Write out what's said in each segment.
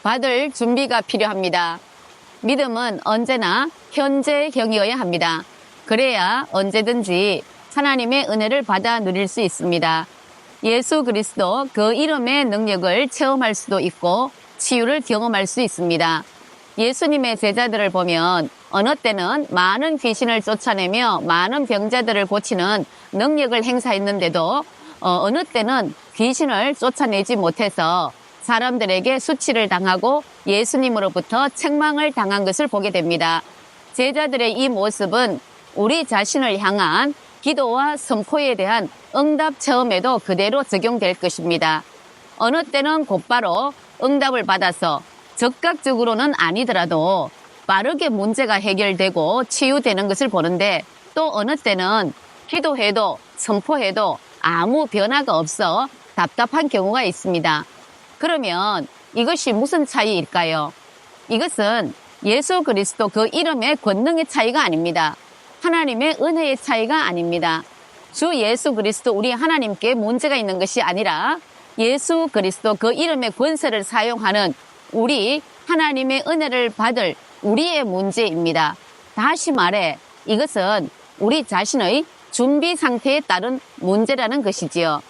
받을 준비가 필요합니다. 믿음은 언제나 현재형이어야 합니다. 그래야 언제든지 하나님의 은혜를 받아 누릴 수 있습니다. 예수 그리스도 그 이름의 능력을 체험할 수도 있고 치유를 경험할 수 있습니다. 예수님의 제자들을 보면 어느 때는 많은 귀신을 쫓아내며 많은 병자들을 고치는 능력을 행사했는데도 어느 때는 귀신을 쫓아내지 못해서 사람들에게 수치를 당하고 예수님으로부터 책망을 당한 것을 보게 됩니다. 제자들의 이 모습은 우리 자신을 향한 기도와 선포에 대한 응답 체험에도 그대로 적용될 것입니다. 어느 때는 곧바로 응답을 받아서 즉각적으로는 아니더라도 빠르게 문제가 해결되고 치유되는 것을 보는데, 또 어느 때는 기도해도 선포해도 아무 변화가 없어 답답한 경우가 있습니다. 그러면 이것이 무슨 차이일까요? 이것은 예수 그리스도 그 이름의 권능의 차이가 아닙니다. 하나님의 은혜의 차이가 아닙니다. 주 예수 그리스도 우리 하나님께 문제가 있는 것이 아니라 예수 그리스도 그 이름의 권세를 사용하는 우리 하나님의 은혜를 받을 우리의 문제입니다. 다시 말해 이것은 우리 자신의 준비 상태에 따른 문제라는 것이지요.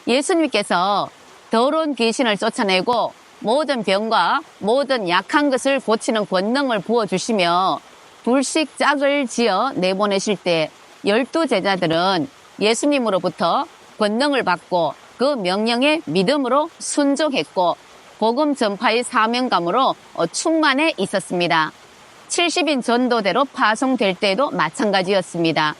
예수님께서 더러운 귀신을 쫓아내고 모든 병과 모든 약한 것을 고치는 권능을 부어주시며 불식 짝을 지어 내보내실 때 12제자들은 예수님으로부터 권능을 받고 그 명령에 믿음으로 순종했고 복음 전파의 사명감으로 충만해 있었습니다. 70인 전도대로 파송될 때에도 마찬가지였습니다.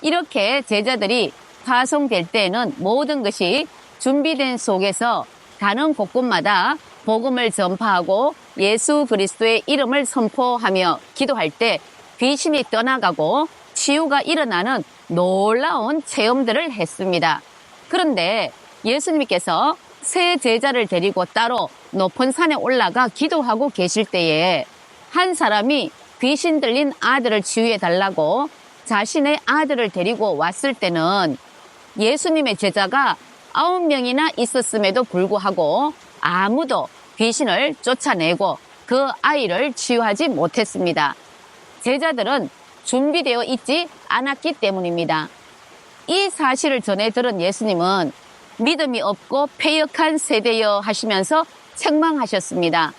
이렇게 제자들이 파송될 때에는 모든 것이 준비된 속에서 가는 곳곳마다 복음을 전파하고 예수 그리스도의 이름을 선포하며 기도할 때 귀신이 떠나가고 치유가 일어나는 놀라운 체험들을 했습니다. 그런데 예수님께서 세 제자를 데리고 따로 높은 산에 올라가 기도하고 계실 때에 한 사람이 귀신 들린 아들을 치유해 달라고 자신의 아들을 데리고 왔을 때는 예수님의 제자가 9명이나 있었음에도 불구하고 아무도 귀신을 쫓아내고 그 아이를 치유하지 못했습니다. 제자들은 준비되어 있지 않았기 때문입니다. 이 사실을 전해 들은 예수님은 믿음이 없고 패역한 세대여 하시면서 책망하셨습니다.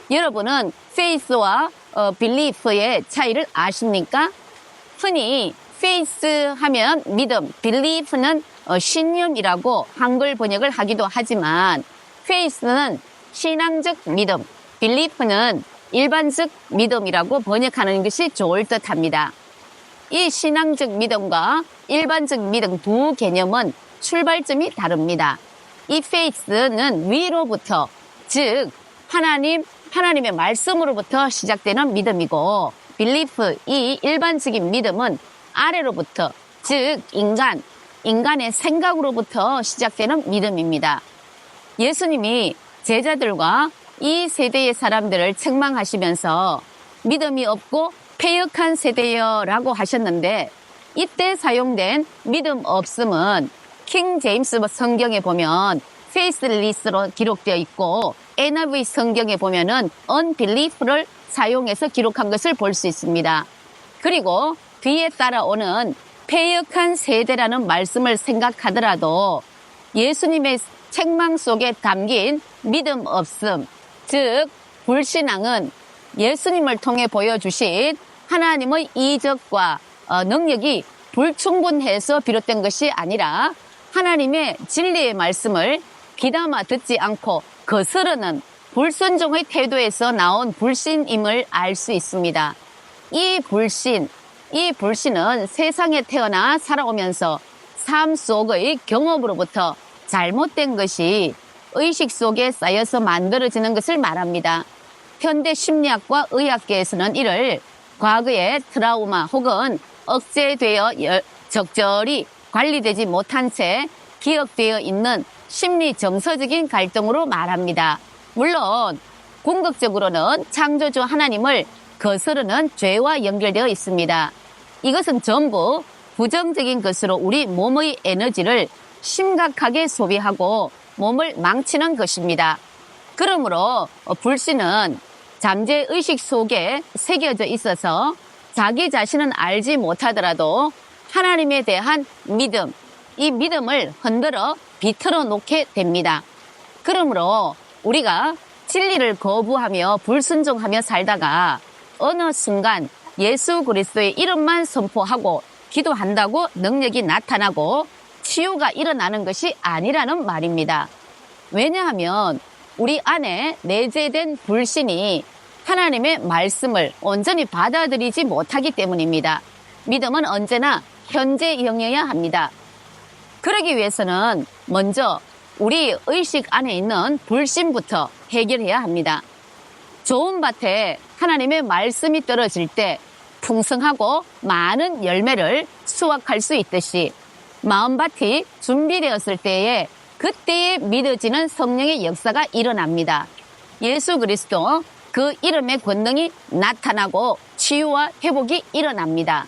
여러분은 faith와 belief의 차이를 아십니까? 흔히 faith 하면 믿음, belief는 신념이라고 한글 번역을 하기도 하지만 faith는 신앙적 믿음, belief는 일반적 믿음이라고 번역하는 것이 좋을 듯합니다. 이 신앙적 믿음과 일반적 믿음 두 개념은 출발점이 다릅니다. 이 faith는 위로부터, 즉 하나님의 말씀으로부터 시작되는 믿음이고, belief, 이 일반적인 믿음은 아래로부터, 즉 인간의 생각으로부터 시작되는 믿음입니다. 예수님이 제자들과 이 세대의 사람들을 책망하시면서 믿음이 없고 패역한 세대여라고 하셨는데, 이때 사용된 믿음 없음은 킹 제임스 성경에 보면 faithless로 기록되어 있고 NIV 성경에 보면은 unbelief를 사용해서 기록한 것을 볼 수 있습니다. 그리고 뒤에 따라오는 패역한 세대라는 말씀을 생각하더라도 예수님의 책망 속에 담긴 믿음 없음, 즉 불신앙은 예수님을 통해 보여주신 하나님의 이적과 능력이 불충분해서 비롯된 것이 아니라 하나님의 진리의 말씀을 귀담아 듣지 않고 거스르는 불순종의 태도에서 나온 불신임을 알 수 있습니다. 이 불신은 세상에 태어나 살아오면서 삶 속의 경험으로부터 잘못된 것이 의식 속에 쌓여서 만들어지는 것을 말합니다. 현대 심리학과 의학계에서는 이를 과거의 트라우마 혹은 억제되어 적절히 관리되지 못한 채 기억되어 있는 심리 정서적인 갈등으로 말합니다. 물론 궁극적으로는 창조주 하나님을 거스르는 죄와 연결되어 있습니다. 이것은 전부 부정적인 것으로 우리 몸의 에너지를 심각하게 소비하고 몸을 망치는 것입니다. 그러므로 불신은 잠재의식 속에 새겨져 있어서 자기 자신은 알지 못하더라도 하나님에 대한 믿음, 이 믿음을 흔들어 비틀어 놓게 됩니다. 그러므로 우리가 진리를 거부하며 불순종하며 살다가 어느 순간 예수 그리스도의 이름만 선포하고 기도한다고 능력이 나타나고 치유가 일어나는 것이 아니라는 말입니다. 왜냐하면 우리 안에 내재된 불신이 하나님의 말씀을 온전히 받아들이지 못하기 때문입니다. 믿음은 언제나 현재형이어야 합니다. 그러기 위해서는 먼저 우리 의식 안에 있는 불신부터 해결해야 합니다. 좋은 밭에 하나님의 말씀이 떨어질 때 풍성하고 많은 열매를 수확할 수 있듯이 마음밭이 준비되었을 때에 그때에 믿어지는 성령의 역사가 일어납니다. 예수 그리스도 그 이름의 권능이 나타나고 치유와 회복이 일어납니다.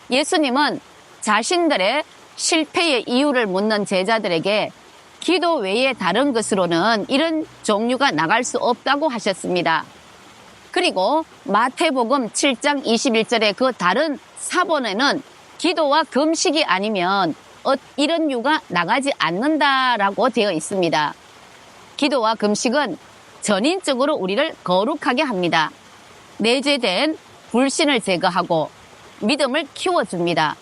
예수님은 자신들의 실패의 이유를 묻는 제자들에게 기도 외에 다른 것으로는 이런 종류가 나갈 수 없다고 하셨습니다. 그리고 마태복음 7장 21절의 그 다른 사본에는 기도와 금식이 아니면 이런 유가 나가지 않는다라고 되어 있습니다. 기도와 금식은 전인적으로 우리를 거룩하게 합니다. 내재된 불신을 제거하고 믿음을 키워줍니다.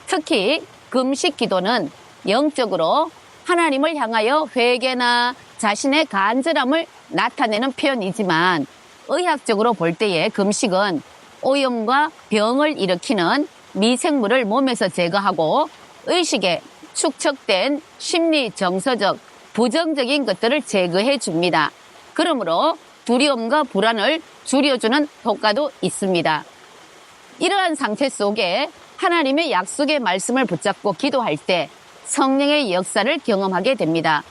특히 금식 기도는 영적으로 하나님을 향하여 회개나 자신의 간절함을 나타내는 표현이지만 의학적으로 볼 때의 금식은 오염과 병을 일으키는 미생물을 몸에서 제거하고 의식에 축적된 심리, 정서적, 부정적인 것들을 제거해 줍니다. 그러므로 두려움과 불안을 줄여주는 효과도 있습니다. 이러한 상태 속에 하나님의 약속의 말씀을 붙잡고 기도할 때 성령의 역사를 경험하게 됩니다.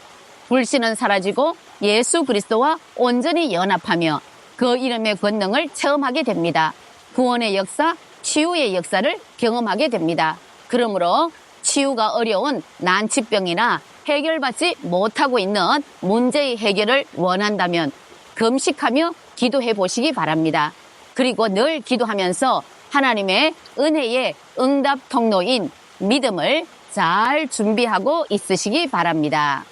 불신은 사라지고 예수 그리스도와 온전히 연합하며 그 이름의 권능을 체험하게 됩니다. 구원의 역사, 치유의 역사를 경험하게 됩니다. 그러므로 치유가 어려운 난치병이나 해결받지 못하고 있는 문제의 해결을 원한다면 금식하며 기도해 보시기 바랍니다. 그리고 늘 기도하면서 하나님의 은혜의 응답 통로인 믿음을 잘 준비하고 있으시기 바랍니다.